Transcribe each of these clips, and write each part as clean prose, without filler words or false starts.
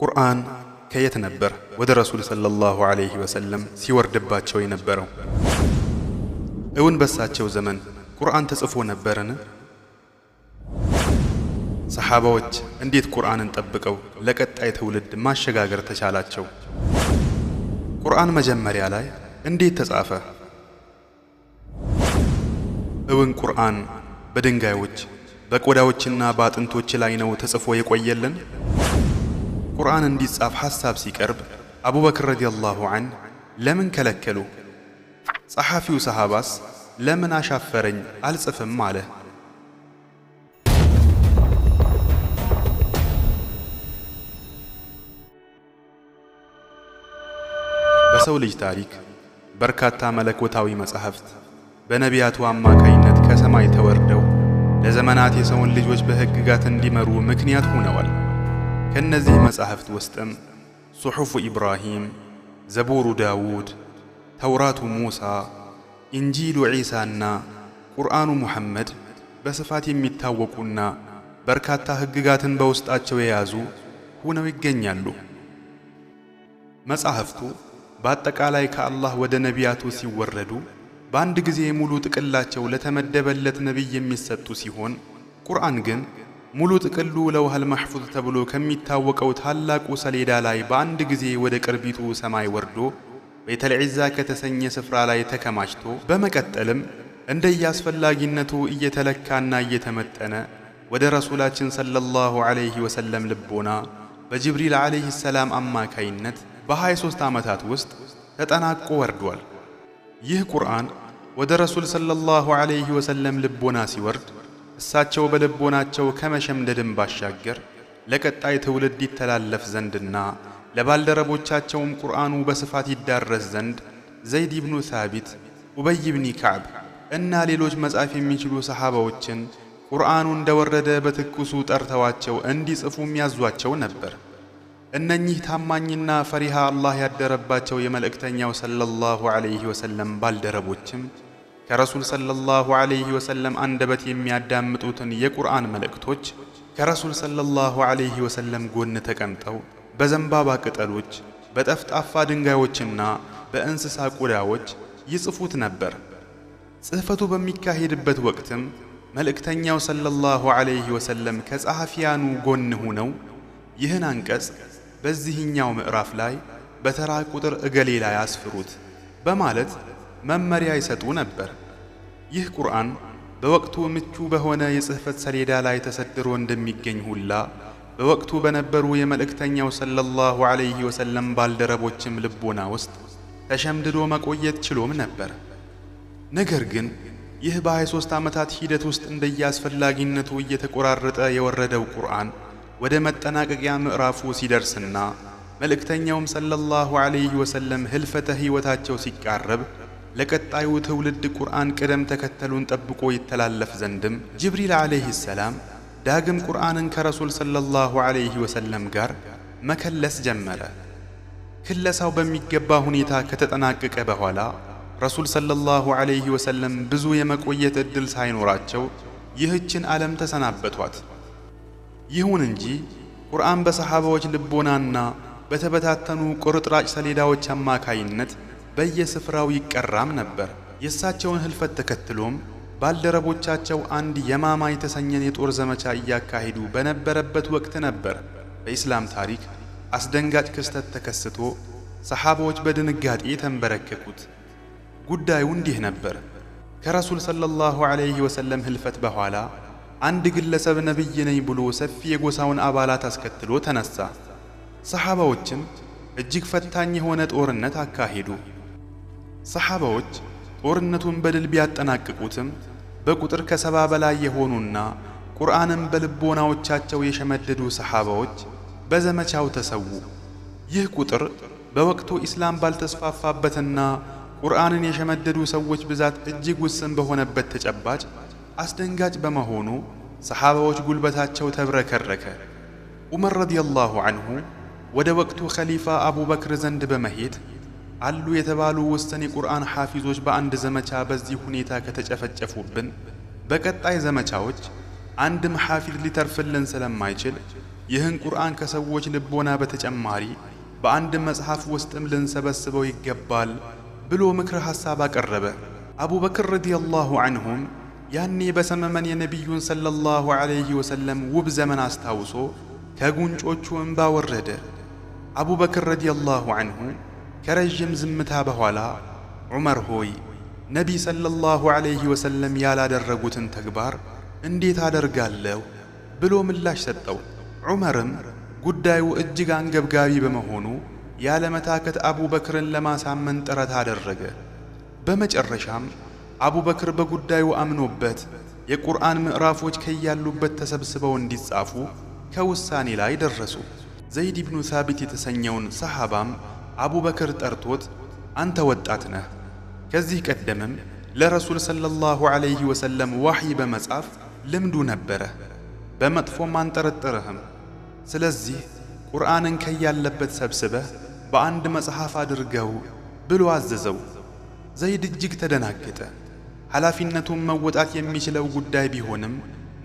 ቁርአን ከየት ነበር ወደ ረሱል ሰለላሁ ዐለይሂ ወሰለም ሲወርድባቸው የነበረው? እውን በሳቸው ዘመን ቁርአን ተጽፎ ነበርን? ሰሓባዎች እንዴት ቁርአንን ጠብቀው ለቀጣይ ትውልድ ማሸጋገር ተቻላቸው? ቁርአን መጀመሪያ ላይ እንዴት ተጻፈ? እውን ቁርአን በድንጋዮች በቆዳዎችና በአጥንቶች ላይ ነው ተጽፎ የቆየልን? ቁርአን እንዲጻፍ ሐሳብ ሲቀርብ አቡበክር ረዲየላሁ ዐንሁ ለምን ከለከሉ? ጸሐፊው ሰሃባስ ለምን አሻፈረኝ አልጽፍም አለ? በሰው ልጅ ታሪክ በርካታ መለኮታዊ መጻሕፍት በነቢያቱ አማካይነት ከሰማይ ተወርደው ለዘመናት የሰውን ልጆች በሕግጋት እንዲመሩ ምክንያት ሆነዋል። ከነዚህ መጻሕፍት ውስጥም ሱሑፉ ኢብራሂም፣ ዘቡሩ ዳውድ፣ ተውራቱ ሙሳ፣ ኢንጂሉ ዒሳና ቁርአኑ ሙሐመድ በስፋት የሚታወቁና በርካታ ሕግጋትን በውስጣቸው የያዙ ሆነው ይገኛሉ። መጻሕፍቱ በአጠቃላይ ከአላህ ወደ ነቢያቱ ሲወረዱ በአንድ ጊዜ ሙሉ ጥቅላቸው ለተመደበለት ነቢይ የሚሰጡ ሲሆን ቁርአን ግን ሙሉ ጥቅሉ ለውሃል መሕፉዝ ተብሎ ከሚታወቀው ታላቁ ሰሌዳ ላይ በአንድ ጊዜ ወደ ቅርቢቱ ሰማይ ወርዶ ቤተል ዒዛ ከተሰኘ ስፍራ ላይ ተከማችቶ በመቀጠልም እንደየአስፈላጊነቱ እየተለካና እየተመጠነ ወደ ረሱላችን ሰለላሁ ዐለይሂ ወሰለም ልቦና በጅብሪል ዐለይሂ ሰላም አማካይነት በ23 ዓመታት ውስጥ ተጠናቆ ወርዷል። ይህ ቁርአን ወደ ረሱል ሰለላሁ ዐለይሂ ወሰለም ልቦና ሲወርድ እሳቸው በልቦናቸው ከመሸምደድም ባሻገር ለቀጣይ ትውልድ ይተላለፍ ዘንድና ለባልደረቦቻቸውም ቁርአኑ በስፋት ይዳረስ ዘንድ ዘይድ ኢብኑ ሳቢት፣ ኡበይ ኢብኑ ከዕብ እና ሌሎች መጻፍ የሚችሉ ሰሓባዎችን ቁርአኑ እንደወረደ በትኩሱ ጠርተዋቸው እንዲጽፉም ያዟቸው ነበር። እነኚህ ታማኝና ፈሪሃ አላህ ያደረባቸው የመልእክተኛው ሰለላሁ ዐለይሂ ወሰለም ባልደረቦችም ከረሱል ሰለላሁ ዐለይሂ ወሰለም አንደበት የሚያዳምጡትን የቁርአን መልእክቶች ከረሱል ሰለላሁ ዐለይሂ ወሰለም ጎን ተቀምጠው በዘንባባ ቅጠሎች፣ በጠፍጣፋ ድንጋዮችና በእንስሳ ቆዳዎች ይጽፉት ነበር። ጽሕፈቱ በሚካሄድበት ወቅትም መልእክተኛው ሰለላሁ ዐለይሂ ወሰለም ከጸሐፊያኑ ጎን ሆነው ይህን አንቀጽ በዚህኛው ምዕራፍ ላይ በተራ ቁጥር እገሌ ላይ አስፍሩት በማለት መመሪያ ይሰጡ ነበር። ይህ ቁርአን በወቅቱ ምቹ በሆነ የጽሕፈት ሰሌዳ ላይ ተሰድሮ እንደሚገኝ ሁላ በወቅቱ በነበሩ የመልእክተኛው ሰለላሁ ዐለይሂ ወሰለም ባልደረቦችም ልቦና ውስጥ ተሸምድዶ መቆየት ችሎም ነበር። ነገር ግን ይህ በ23 ዓመታት ሂደት ውስጥ እንደየአስፈላጊነቱ እየተቆራረጠ የወረደው ቁርአን ወደ መጠናቀቂያ ምዕራፉ ሲደርስና መልእክተኛውም ሰለላሁ ዐለይሂ ወሰለም ህልፈተ ሕይወታቸው ሲቃረብ ለቀጣዩ ትውልድ ቁርአን ቅደም ተከተሉን ጠብቆ ይተላለፍ ዘንድም ጅብሪል ዐለይሂ ሰላም ዳግም ቁርአንን ከረሱል ሰለላሁ ዐለይሂ ወሰለም ጋር መከለስ ጀመረ። ክለሳው በሚገባ ሁኔታ ከተጠናቀቀ በኋላ ረሱል ሰለላሁ ዐለይሂ ወሰለም ብዙ የመቆየት ዕድል ሳይኖራቸው ይህችን ዓለም ተሰናበቷት። ይሁን እንጂ ቁርአን በሰሓባዎች ልቦናና በተበታተኑ ቁርጥራጭ ሰሌዳዎች አማካይነት በየስፍራው ይቀራም ነበር። የእሳቸውን ህልፈት ተከትሎም ባልደረቦቻቸው አንድ የማማ የተሰኘን የጦር ዘመቻ እያካሄዱ በነበረበት ወቅት ነበር በኢስላም ታሪክ አስደንጋጭ ክስተት ተከስቶ ሰሓባዎች በድንጋጤ ተንበረከኩት። ጉዳዩ እንዲህ ነበር። ከረሱል ሰለላሁ ዐለይሂ ወሰለም ህልፈት በኋላ አንድ ግለሰብ ነብይ ነኝ ብሎ ሰፊ የጎሳውን አባላት አስከትሎ ተነሳ። ሰሓባዎችም እጅግ ፈታኝ የሆነ ጦርነት አካሄዱ። ሰሓባዎች ጦርነቱን በድል ቢያጠናቅቁትም በቁጥር ከ70 በላይ የሆኑና ቁርአንን በልቦናዎቻቸው የሸመደዱ ሰሓባዎች በዘመቻው ተሰዉ። ይህ ቁጥር በወቅቱ ኢስላም ባልተስፋፋበትና ቁርአንን የሸመደዱ ሰዎች ብዛት እጅግ ውስን በሆነበት ተጨባጭ አስደንጋጭ በመሆኑ ሰሓባዎች ጉልበታቸው ተብረከረከ። ዑመር ረዲየላሁ ዐንሁ ወደ ወቅቱ ኸሊፋ አቡበክር ዘንድ በመሄድ አሉ የተባሉ ውስን የቁርአን ሐፊዞች በአንድ ዘመቻ በዚህ ሁኔታ ከተጨፈጨፉብን በቀጣይ ዘመቻዎች አንድም ሐፊዝ ሊተርፍልን ስለማይችል ይህን ቁርአን ከሰዎች ልቦና በተጨማሪ በአንድ መጽሐፍ ውስጥም ልንሰበስበው ይገባል ብሎ ምክረ ሐሳብ አቀረበ። አቡበክር ረዲየላሁ ዐንሁም ያኔ በሰመመን የነቢዩን ሰለላሁ ዐለይሂ ወሰለም ውብ ዘመን አስታውሶ ከጉንጮቹ እንባ ወረደ። አቡበክር ረዲየላሁ ዐንሁ ከረዥም ዝምታ በኋላ ዑመር ሆይ ነቢይ ሰለላሁ ዐለይሂ ወሰለም ያላደረጉትን ተግባር እንዴት አደርጋለሁ ብሎ ምላሽ ሰጠው። ዑመርም ጉዳዩ እጅግ አንገብጋቢ በመሆኑ ያለመታከት አቡበክርን ለማሳመን ጥረት አደረገ። በመጨረሻም አቡበክር በጉዳዩ አምኖበት የቁርአን ምዕራፎች ከያሉበት ተሰብስበው እንዲጻፉ ከውሳኔ ላይ ደረሱ። ዘይድ ኢብኑ ሳቢት የተሰኘውን ሰሃባም አቡበክር ጠርቶት አንተ ወጣት ነህ፣ ከዚህ ቀደምም ለረሱል ሰለላሁ ዐለይሂ ወሰለም ዋህይ በመጻፍ ልምዱ ነበረ፣ በመጥፎም አንጠረጥርህም። ስለዚህ ቁርአንን ከያለበት ሰብስበህ በአንድ መጽሐፍ አድርገው ብሎ አዘዘው። ዘይድ እጅግ ተደናገጠ። ኃላፊነቱን መወጣት የሚችለው ጉዳይ ቢሆንም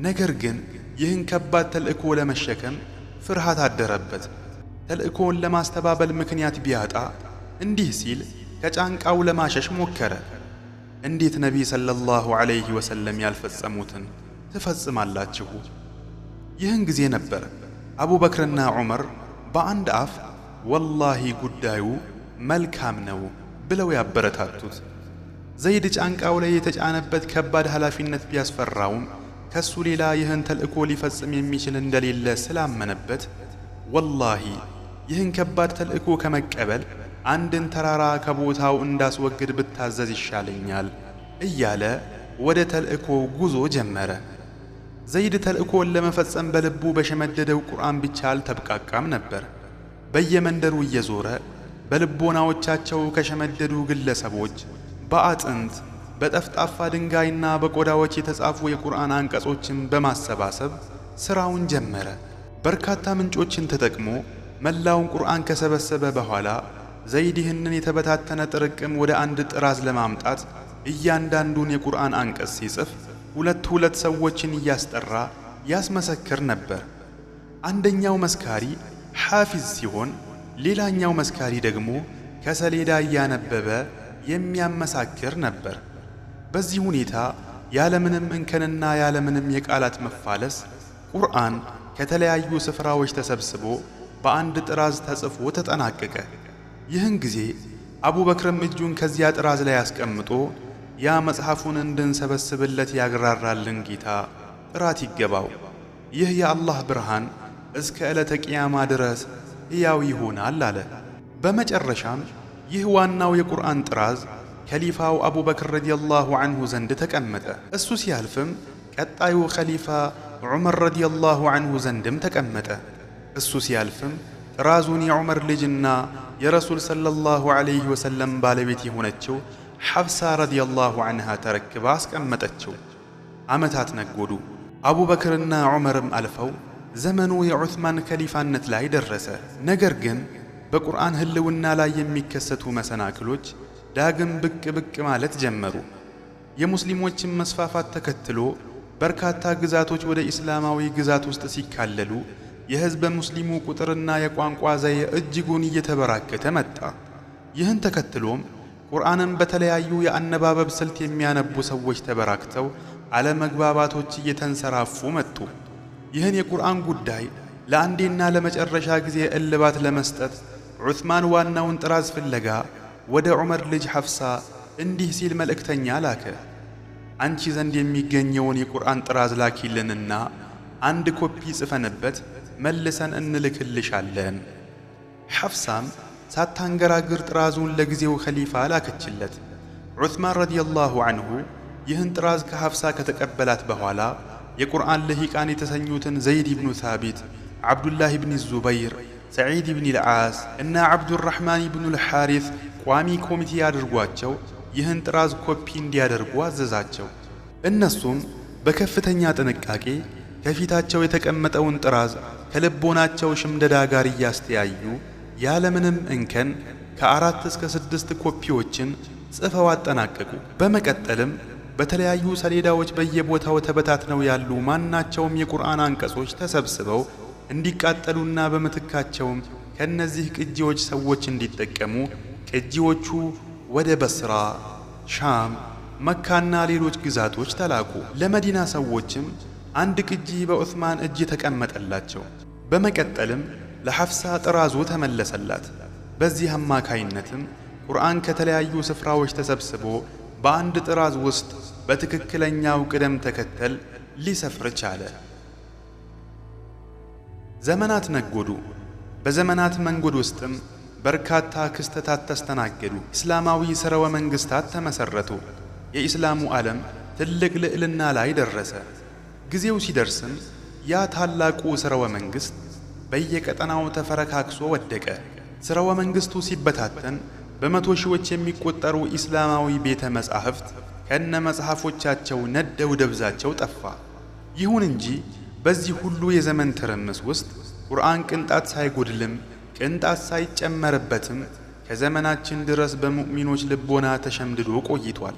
ነገር ግን ይህን ከባድ ተልእኮ ለመሸከም ፍርሃት አደረበት። ተልእኮውን ለማስተባበል ምክንያት ቢያጣ እንዲህ ሲል ከጫንቃው ለማሸሽ ሞከረ። እንዴት ነቢይ ሰለላሁ ዐለይሂ ወሰለም ያልፈጸሙትን ትፈጽማላችሁ? ይህን ጊዜ ነበር አቡበክርና ዑመር በአንድ አፍ ወላሂ ጉዳዩ መልካም ነው ብለው ያበረታቱት። ዘይድ ጫንቃው ላይ የተጫነበት ከባድ ኃላፊነት ቢያስፈራውም ከሱ ሌላ ይህን ተልእኮ ሊፈጽም የሚችል እንደሌለ ስላመነበት ወላሂ ይህን ከባድ ተልእኮ ከመቀበል አንድን ተራራ ከቦታው እንዳስወግድ ብታዘዝ ይሻለኛል እያለ ወደ ተልእኮ ጉዞ ጀመረ። ዘይድ ተልእኮን ለመፈጸም በልቡ በሸመደደው ቁርአን ብቻ አልተብቃቃም ነበር። በየመንደሩ እየዞረ በልቦናዎቻቸው ከሸመደዱ ግለሰቦች በአጥንት በጠፍጣፋ ድንጋይና በቆዳዎች የተጻፉ የቁርአን አንቀጾችን በማሰባሰብ ሥራውን ጀመረ። በርካታ ምንጮችን ተጠቅሞ መላውን ቁርአን ከሰበሰበ በኋላ ዘይድ ይህንን የተበታተነ ጥርቅም ወደ አንድ ጥራዝ ለማምጣት እያንዳንዱን የቁርአን አንቀጽ ሲጽፍ ሁለት ሰዎችን እያስጠራ ያስመሰክር ነበር። አንደኛው መስካሪ ሐፊዝ ሲሆን ሌላኛው መስካሪ ደግሞ ከሰሌዳ እያነበበ የሚያመሳክር ነበር። በዚህ ሁኔታ ያለምንም እንከንና ያለምንም የቃላት መፋለስ ቁርአን ከተለያዩ ስፍራዎች ተሰብስቦ በአንድ ጥራዝ ተጽፎ ተጠናቀቀ። ይህን ጊዜ አቡበክርም እጁን ከዚያ ጥራዝ ላይ አስቀምጦ ያ መጽሐፉን እንድንሰበስብለት ያግራራልን ጌታ ጥራት ይገባው፣ ይህ የአላህ ብርሃን እስከ ዕለተ ቅያማ ድረስ ሕያው ይሆናል አለ። በመጨረሻም ይህ ዋናው የቁርአን ጥራዝ ከሊፋው አቡበክር ረዲየላሁ ዐንሁ ዘንድ ተቀመጠ። እሱ ሲያልፍም ቀጣዩ ኸሊፋ ዑመር ረዲየላሁ ዐንሁ ዘንድም ተቀመጠ። እሱ ሲያልፍም ጥራዙን የዑመር ልጅና የረሱል ሰለላሁ ዐለይሂ ወሰለም ባለቤት የሆነችው ሐፍሳ ረዲየላሁ ዐንሃ ተረክባ አስቀመጠችው። ዓመታት ነጎዱ። አቡበክርና ዑመርም አልፈው ዘመኑ የዑስማን ከሊፋነት ላይ ደረሰ። ነገር ግን በቁርአን ህልውና ላይ የሚከሰቱ መሰናክሎች ዳግም ብቅ ማለት ጀመሩ። የሙስሊሞችን መስፋፋት ተከትሎ በርካታ ግዛቶች ወደ እስላማዊ ግዛት ውስጥ ሲካለሉ የህዝበ ሙስሊሙ ቁጥርና የቋንቋ ዘዬ እጅጉን እየተበራከተ መጣ። ይህን ተከትሎም ቁርአንን በተለያዩ የአነባበብ ስልት የሚያነቡ ሰዎች ተበራክተው አለመግባባቶች እየተንሰራፉ መጡ። ይህን የቁርአን ጉዳይ ለአንዴና ለመጨረሻ ጊዜ እልባት ለመስጠት ዑስማን ዋናውን ጥራዝ ፍለጋ ወደ ዑመር ልጅ ሐፍሳ እንዲህ ሲል መልእክተኛ ላከ። አንቺ ዘንድ የሚገኘውን የቁርአን ጥራዝ ላኪልንና አንድ ኮፒ ጽፈንበት መልሰን እንልክልሻለን። ሐፍሳም ሳታንገራግር ጥራዙን ለጊዜው ኸሊፋ ላከችለት። ዑስማን ረዲየላሁ ዐንሁ ይህን ጥራዝ ከሐፍሳ ከተቀበላት በኋላ የቁርአን ልሂቃን የተሰኙትን ዘይድ ኢብኑ ሳቢት፣ ዓብዱላህ ኢብኑ ዙበይር፣ ሰዒድ ኢብኑ ልዓስ እና ዓብዱራሕማን ኢብኑ ልሓሪስ ቋሚ ኮሚቴ አድርጓቸው ይህን ጥራዝ ኮፒ እንዲያደርጉ አዘዛቸው። እነሱም በከፍተኛ ጥንቃቄ ከፊታቸው የተቀመጠውን ጥራዝ ከልቦናቸው ሽምደዳ ጋር እያስተያዩ ያለምንም እንከን ከ4 እስከ 6 ኮፒዎችን ጽፈው አጠናቀቁ። በመቀጠልም በተለያዩ ሰሌዳዎች በየቦታው ተበታትነው ያሉ ማናቸውም የቁርአን አንቀጾች ተሰብስበው እንዲቃጠሉና በመትካቸውም ከነዚህ ቅጂዎች ሰዎች እንዲጠቀሙ ቅጂዎቹ ወደ በስራ፣ ሻም፣ መካና ሌሎች ግዛቶች ተላኩ። ለመዲና ሰዎችም አንድ ቅጂ በዑስማን እጅ ተቀመጠላቸው። በመቀጠልም ለሐፍሳ ጥራዙ ተመለሰላት። በዚህ አማካይነትም ቁርአን ከተለያዩ ስፍራዎች ተሰብስቦ በአንድ ጥራዝ ውስጥ በትክክለኛው ቅደም ተከተል ሊሰፍር ቻለ። ዘመናት ነጎዱ። በዘመናት መንጎድ ውስጥም በርካታ ክስተታት ተስተናገዱ። እስላማዊ ሥርወ መንግስታት ተመሰረቱ። የኢስላሙ ዓለም ትልቅ ልዕልና ላይ ደረሰ። ጊዜው ሲደርስም ያ ታላቁ ሥርወ መንግስት በየቀጠናው ተፈረካክሶ ወደቀ። ሥርወ መንግስቱ ሲበታተን በመቶ ሺዎች የሚቆጠሩ ኢስላማዊ ቤተ መጻሕፍት ከነ መጽሐፎቻቸው ነደው ደብዛቸው ጠፋ። ይሁን እንጂ በዚህ ሁሉ የዘመን ትርምስ ውስጥ ቁርአን ቅንጣት ሳይጎድልም ቅንጣት ሳይጨመርበትም ከዘመናችን ድረስ በሙእሚኖች ልቦና ተሸምድዶ ቆይቷል።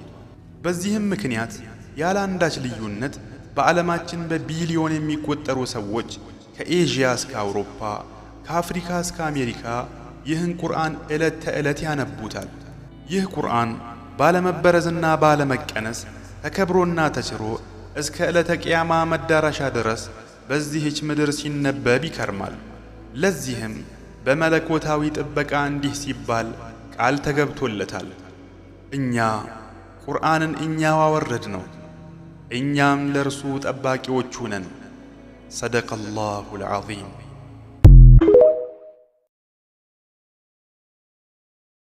በዚህም ምክንያት ያለ አንዳች ልዩነት በዓለማችን በቢሊዮን የሚቆጠሩ ሰዎች ከኤዥያ እስከ አውሮፓ፣ ከአፍሪካ እስከ አሜሪካ ይህን ቁርአን ዕለት ተዕለት ያነቡታል። ይህ ቁርአን ባለመበረዝና ባለመቀነስ ተከብሮና ተችሮ እስከ ዕለተ ቅያማ መዳረሻ ድረስ በዚህች ምድር ሲነበብ ይከርማል። ለዚህም በመለኮታዊ ጥበቃ እንዲህ ሲባል ቃል ተገብቶለታል። እኛ ቁርአንን እኛው አወረድነው፣ እኛም ለእርሱ ጠባቂዎቹ ነን። ሰደቀላሁል ዐዚም።